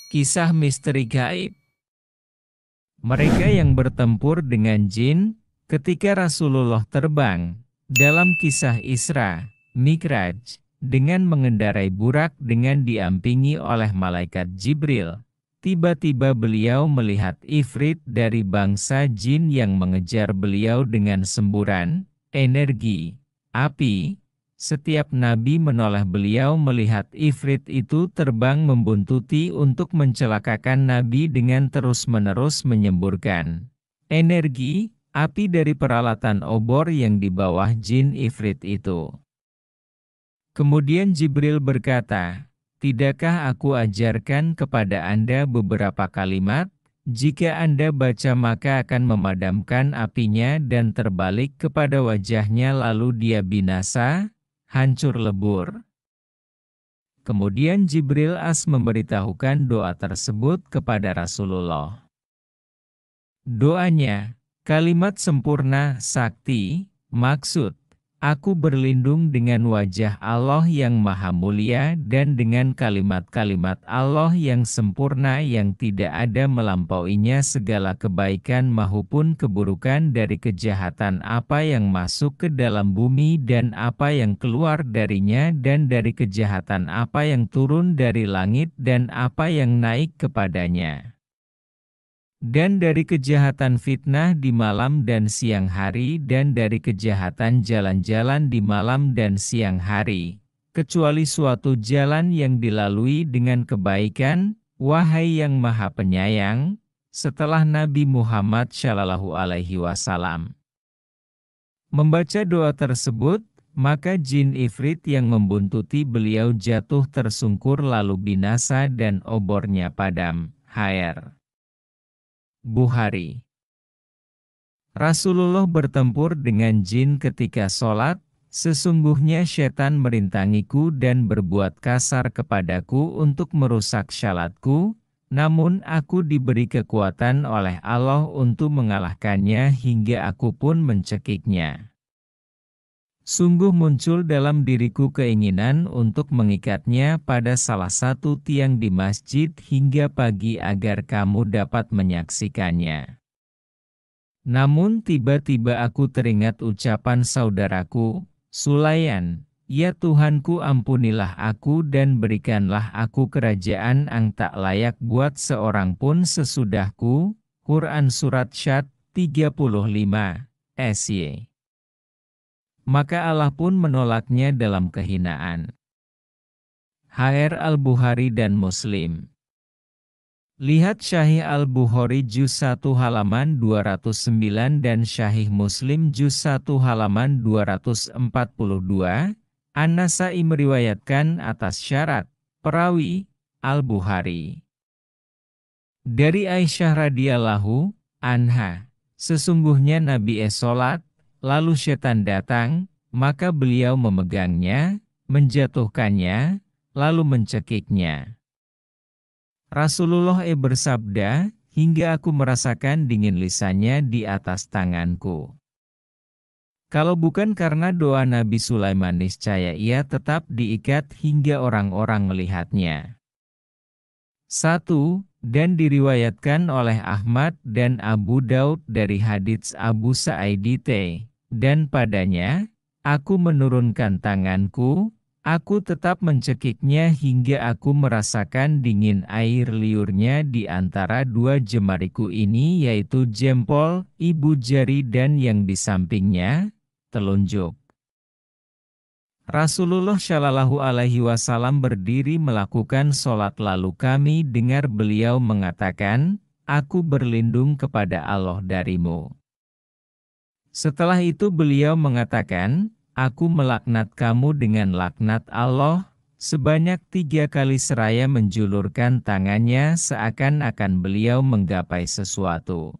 Kisah misteri gaib. Mereka yang bertempur dengan jin ketika Rasulullah terbang dalam kisah Isra, Mi'raj, dengan mengendarai burak dengan diampingi oleh malaikat Jibril. Tiba-tiba beliau melihat ifrit dari bangsa jin yang mengejar beliau dengan semburan energi api. Setiap nabi menoleh beliau melihat ifrit itu terbang membuntuti untuk mencelakakan nabi dengan terus-menerus menyemburkan energi api dari peralatan obor yang di bawah jin ifrit itu. Kemudian Jibril berkata, "Tidakkah aku ajarkan kepada Anda beberapa kalimat? Jika Anda baca maka akan memadamkan apinya dan terbalik kepada wajahnya lalu dia binasa, hancur lebur." Kemudian Jibril memberitahukan doa tersebut kepada Rasulullah. Doanya, kalimat sempurna sakti, maksud, aku berlindung dengan wajah Allah yang maha mulia dan dengan kalimat-kalimat Allah yang sempurna yang tidak ada melampauinya segala kebaikan maupun keburukan dari kejahatan apa yang masuk ke dalam bumi dan apa yang keluar darinya dan dari kejahatan apa yang turun dari langit dan apa yang naik kepadanya. Dan dari kejahatan fitnah di malam dan siang hari dan dari kejahatan jalan-jalan di malam dan siang hari, kecuali suatu jalan yang dilalui dengan kebaikan, wahai yang maha penyayang, setelah Nabi Muhammad SAW membaca doa tersebut, maka jin ifrit yang membuntuti beliau jatuh tersungkur lalu binasa dan obornya padam. Hr. Bukhari. Rasulullah bertempur dengan jin ketika sholat, sesungguhnya setan merintangiku dan berbuat kasar kepadaku untuk merusak syalatku, namun aku diberi kekuatan oleh Allah untuk mengalahkannya hingga aku pun mencekiknya. Sungguh muncul dalam diriku keinginan untuk mengikatnya pada salah satu tiang di masjid hingga pagi agar kamu dapat menyaksikannya. Namun tiba-tiba aku teringat ucapan saudaraku, Sulaiman, "Ya Tuhanku ampunilah aku dan berikanlah aku kerajaan yang tak layak buat seorang pun sesudahku." Quran Surat Syad 35, SY. Maka Allah pun menolaknya dalam kehinaan. Hr. Al-Bukhari dan Muslim. Lihat Syahih Al-Bukhari juz 1 halaman 209 dan Syahih Muslim juz 1 halaman 242. An-Nasa'i meriwayatkan atas syarat perawi Al-Bukhari. Dari Aisyah radhiyallahu anha, sesungguhnya Nabi sholat, lalu setan datang, maka beliau memegangnya, menjatuhkannya, lalu mencekiknya. Rasulullah bersabda, hingga aku merasakan dingin lisannya di atas tanganku. Kalau bukan karena doa Nabi Sulaiman niscaya ia tetap diikat hingga orang-orang melihatnya. 1. Dan diriwayatkan oleh Ahmad dan Abu Daud dari hadits Abu Sa'id dan padanya, aku menurunkan tanganku, aku tetap mencekiknya hingga aku merasakan dingin air liurnya di antara dua jemariku ini yaitu jempol, ibu jari dan yang di sampingnya, telunjuk. Rasulullah Shallallahu Alaihi Wasallam berdiri melakukan sholat lalu kami dengar beliau mengatakan, aku berlindung kepada Allah darimu. Setelah itu beliau mengatakan, aku melaknat kamu dengan laknat Allah, sebanyak 3 kali seraya menjulurkan tangannya seakan-akan beliau menggapai sesuatu.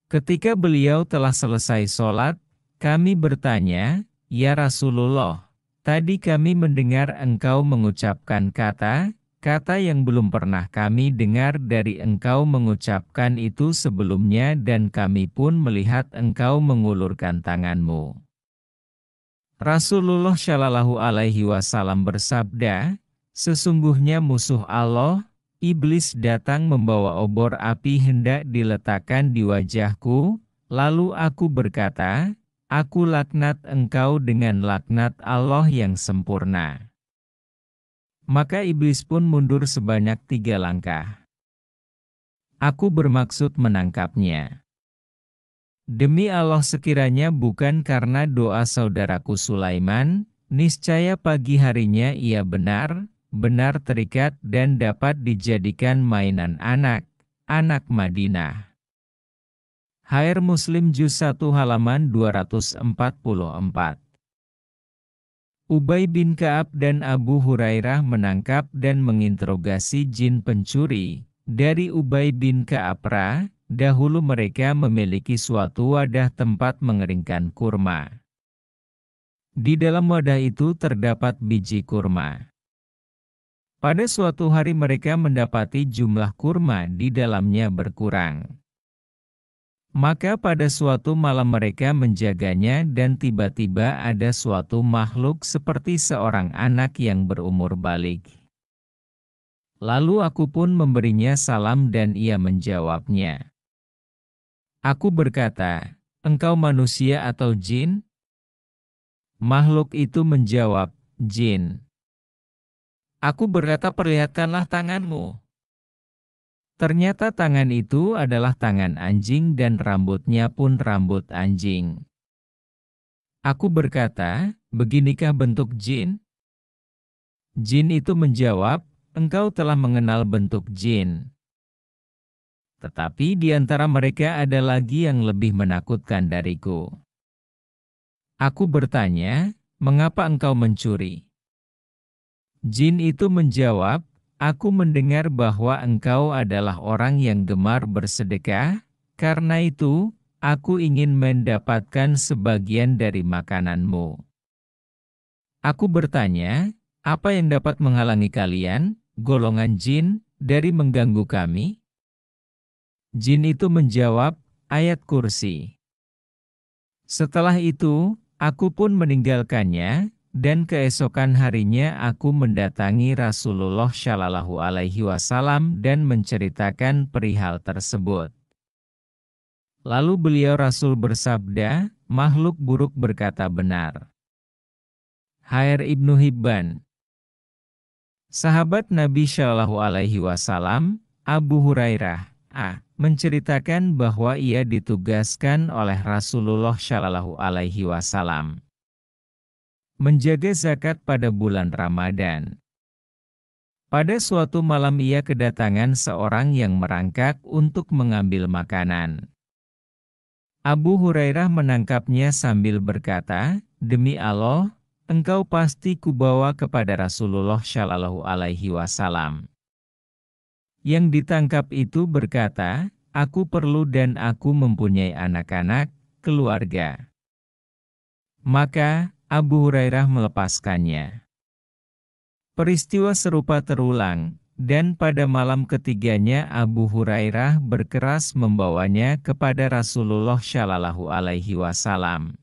Ketika beliau telah selesai sholat, kami bertanya, "Ya Rasulullah, tadi kami mendengar engkau mengucapkan kata yang belum pernah kami dengar dari engkau mengucapkan itu sebelumnya dan kami pun melihat engkau mengulurkan tanganmu." Rasulullah Shallallahu Alaihi Wasallam bersabda, "Sesungguhnya musuh Allah, Iblis datang membawa obor api hendak diletakkan di wajahku, lalu aku berkata, "Aku laknat engkau dengan laknat Allah yang sempurna." Maka iblis pun mundur sebanyak 3 langkah. Aku bermaksud menangkapnya. Demi Allah, sekiranya bukan karena doa saudaraku Sulaiman, niscaya pagi harinya ia benar-benar terikat dan dapat dijadikan mainan anak-anak Madinah. HR Muslim Juz 1 halaman 244. Ubay bin Ka'ab dan Abu Hurairah menangkap dan menginterogasi jin pencuri. Dari Ubay bin Ka'ab, dahulu mereka memiliki suatu wadah tempat mengeringkan kurma. Di dalam wadah itu terdapat biji kurma. Pada suatu hari mereka mendapati jumlah kurma di dalamnya berkurang. Maka pada suatu malam mereka menjaganya dan tiba-tiba ada suatu makhluk seperti seorang anak yang berumur balik. Lalu aku pun memberinya salam dan ia menjawabnya. Aku berkata, "Engkau manusia atau jin?" Makhluk itu menjawab, "Jin." Aku berkata, "Perlihatkanlah tanganmu." Ternyata tangan itu adalah tangan anjing dan rambutnya pun rambut anjing. Aku berkata, "Beginikah bentuk jin?" Jin itu menjawab, "Engkau telah mengenal bentuk jin. Tetapi di antara mereka ada lagi yang lebih menakutkan dariku." Aku bertanya, "Mengapa engkau mencuri?" Jin itu menjawab, "Aku mendengar bahwa engkau adalah orang yang gemar bersedekah, karena itu, aku ingin mendapatkan sebagian dari makananmu." Aku bertanya, "Apa yang dapat menghalangi kalian, golongan jin, dari mengganggu kami?" Jin itu menjawab, "Ayat kursi." Setelah itu, aku pun meninggalkannya, dan keesokan harinya aku mendatangi Rasulullah Shallallahu Alaihi Wasallam dan menceritakan perihal tersebut. Lalu beliau Rasul bersabda, "Makhluk buruk berkata benar." HR Ibnu Hibban. Sahabat Nabi Shallallahu Alaihi Wasallam, Abu Hurairah, menceritakan bahwa ia ditugaskan oleh Rasulullah Shallallahu Alaihi Wasallam menjaga zakat pada bulan Ramadan. Pada suatu malam ia kedatangan seorang yang merangkak untuk mengambil makanan. Abu Hurairah menangkapnya sambil berkata, "Demi Allah, engkau pasti kubawa kepada Rasulullah Shallallahu Alaihi Wasallam." Yang ditangkap itu berkata, "Aku perlu dan aku mempunyai anak-anak, keluarga." Maka Abu Hurairah melepaskannya. Peristiwa serupa terulang, dan pada malam ketiganya Abu Hurairah berkeras membawanya kepada Rasulullah Shallallahu Alaihi Wasallam.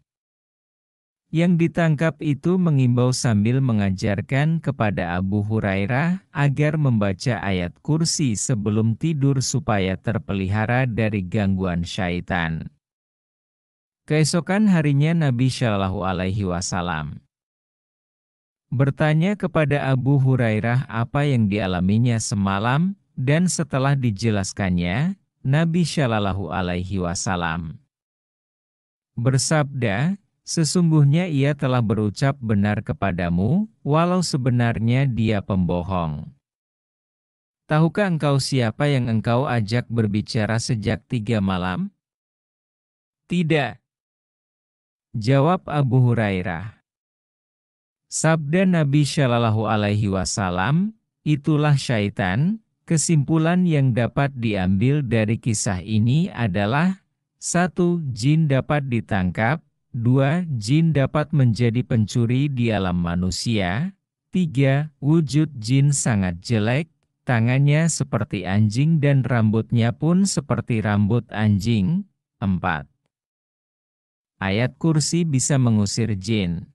Yang ditangkap itu mengimbau sambil mengajarkan kepada Abu Hurairah agar membaca ayat kursi sebelum tidur supaya terpelihara dari gangguan syaitan. Keesokan harinya Nabi Shallallahu Alaihi Wasallam bertanya kepada Abu Hurairah apa yang dialaminya semalam, dan setelah dijelaskannya, Nabi Shallallahu Alaihi Wasallam bersabda, "Sesungguhnya ia telah berucap benar kepadamu, walau sebenarnya dia pembohong. Tahukah engkau siapa yang engkau ajak berbicara sejak 3 malam?" "Tidak," jawab Abu Hurairah. Sabda Nabi Shallallahu Alaihi Wasallam, "Itulah syaitan." Kesimpulan yang dapat diambil dari kisah ini adalah 1. Jin dapat ditangkap, 2. Jin dapat menjadi pencuri di alam manusia, 3. Wujud jin sangat jelek, tangannya seperti anjing dan rambutnya pun seperti rambut anjing, 4. Ayat kursi bisa mengusir jin.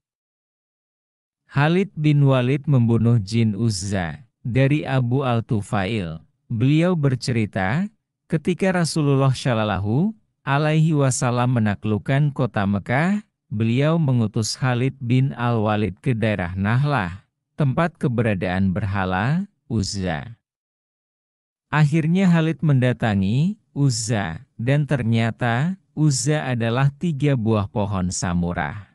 Khalid bin Walid membunuh jin Uzza. Dari Abu Al-Tufail, beliau bercerita, ketika Rasulullah Shallallahu Alaihi Wasallam menaklukkan kota Mekah, beliau mengutus Khalid bin Al-Walid ke daerah Nahlah, tempat keberadaan berhala Uzza. Akhirnya Khalid mendatangi Uzza, dan ternyata Uzza adalah 3 buah pohon samurah.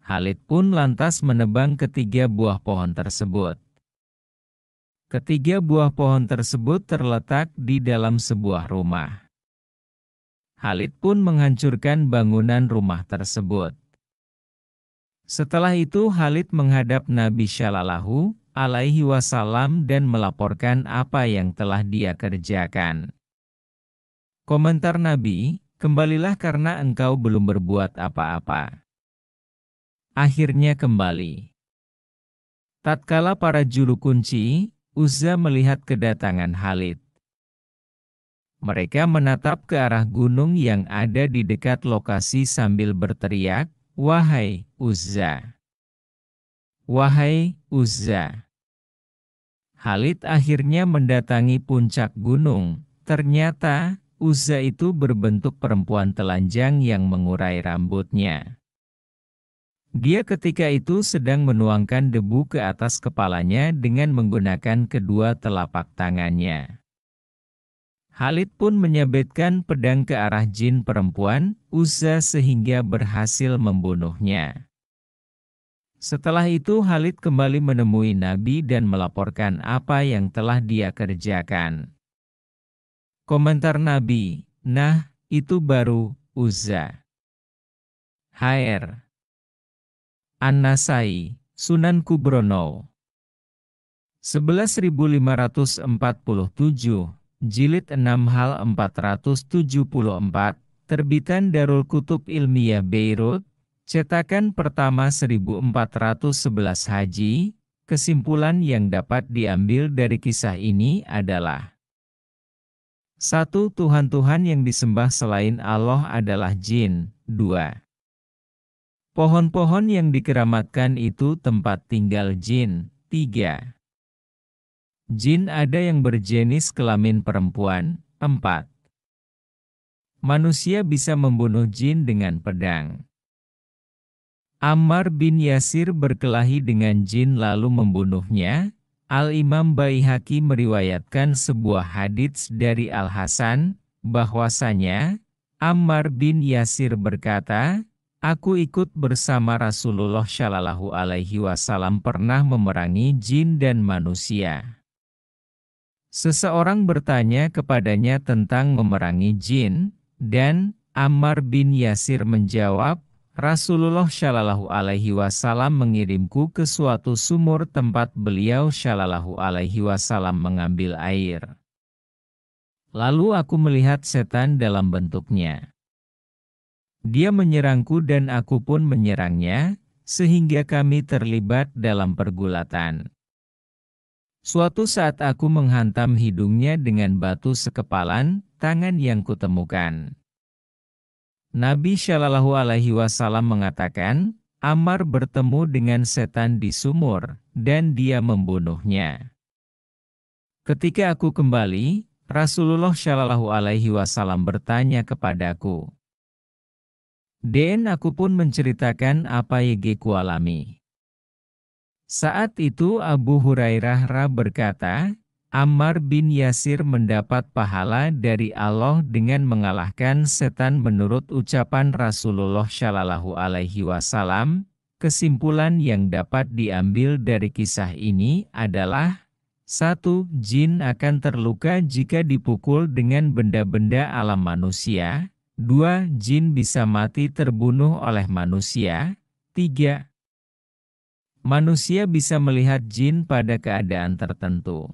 Khalid pun lantas menebang ketiga buah pohon tersebut. Ketiga buah pohon tersebut terletak di dalam sebuah rumah. Khalid pun menghancurkan bangunan rumah tersebut. Setelah itu Khalid menghadap Nabi Shallallahu Alaihi Wasallam dan melaporkan apa yang telah dia kerjakan. Komentar Nabi, kembalilah karena engkau belum berbuat apa-apa. Akhirnya kembali. Tatkala para juru kunci, Uzza melihat kedatangan Khalid. Mereka menatap ke arah gunung yang ada di dekat lokasi sambil berteriak, "Wahai Uzza! Wahai Uzza!" Khalid akhirnya mendatangi puncak gunung. Ternyata, Uzza itu berbentuk perempuan telanjang yang mengurai rambutnya. Dia ketika itu sedang menuangkan debu ke atas kepalanya dengan menggunakan kedua telapak tangannya. Khalid pun menyabetkan pedang ke arah jin perempuan Uzza sehingga berhasil membunuhnya. Setelah itu Khalid kembali menemui Nabi dan melaporkan apa yang telah dia kerjakan. Komentar Nabi, nah, itu baru Uzza. HR An-Nasai, Sunan Kubrono 11547, Jilid 6 hal 474, terbitan Darul Kutub Ilmiah Beirut, cetakan pertama 1411 Haji. Kesimpulan yang dapat diambil dari kisah ini adalah: 1. Tuhan-Tuhan yang disembah selain Allah adalah jin. 2. Pohon-pohon yang dikeramatkan itu tempat tinggal jin. 3. Jin ada yang berjenis kelamin perempuan. 4. Manusia bisa membunuh jin dengan pedang. Ammar bin Yasir berkelahi dengan jin lalu membunuhnya. Al-Imam Baihaqi meriwayatkan sebuah hadits dari Al-Hasan, bahwasanya Ammar bin Yasir berkata, "Aku ikut bersama Rasulullah Shallallahu Alaihi Wasallam pernah memerangi jin dan manusia." Seseorang bertanya kepadanya tentang memerangi jin, dan Ammar bin Yasir menjawab, "Rasulullah Shallallahu Alaihi Wasallam mengirimku ke suatu sumur tempat beliau Shallallahu Alaihi Wasallam mengambil air. Lalu aku melihat setan dalam bentuknya. Dia menyerangku dan aku pun menyerangnya, sehingga kami terlibat dalam pergulatan. Suatu saat aku menghantam hidungnya dengan batu sekepalan tangan yang kutemukan." Nabi Shallallahu Alaihi Wasallam mengatakan, Ammar bertemu dengan setan di sumur, dan dia membunuhnya. Ketika aku kembali, Rasulullah Shallallahu Alaihi Wasallam bertanya kepadaku. Dan aku pun menceritakan apa yang ku alami. Saat itu Abu Hurairah berkata, Ammar bin Yasir mendapat pahala dari Allah dengan mengalahkan setan menurut ucapan Rasulullah Shallallahu Alaihi Wasallam. Kesimpulan yang dapat diambil dari kisah ini adalah: 1. Jin akan terluka jika dipukul dengan benda-benda alam manusia. 2. Jin bisa mati terbunuh oleh manusia. 3. Manusia bisa melihat jin pada keadaan tertentu.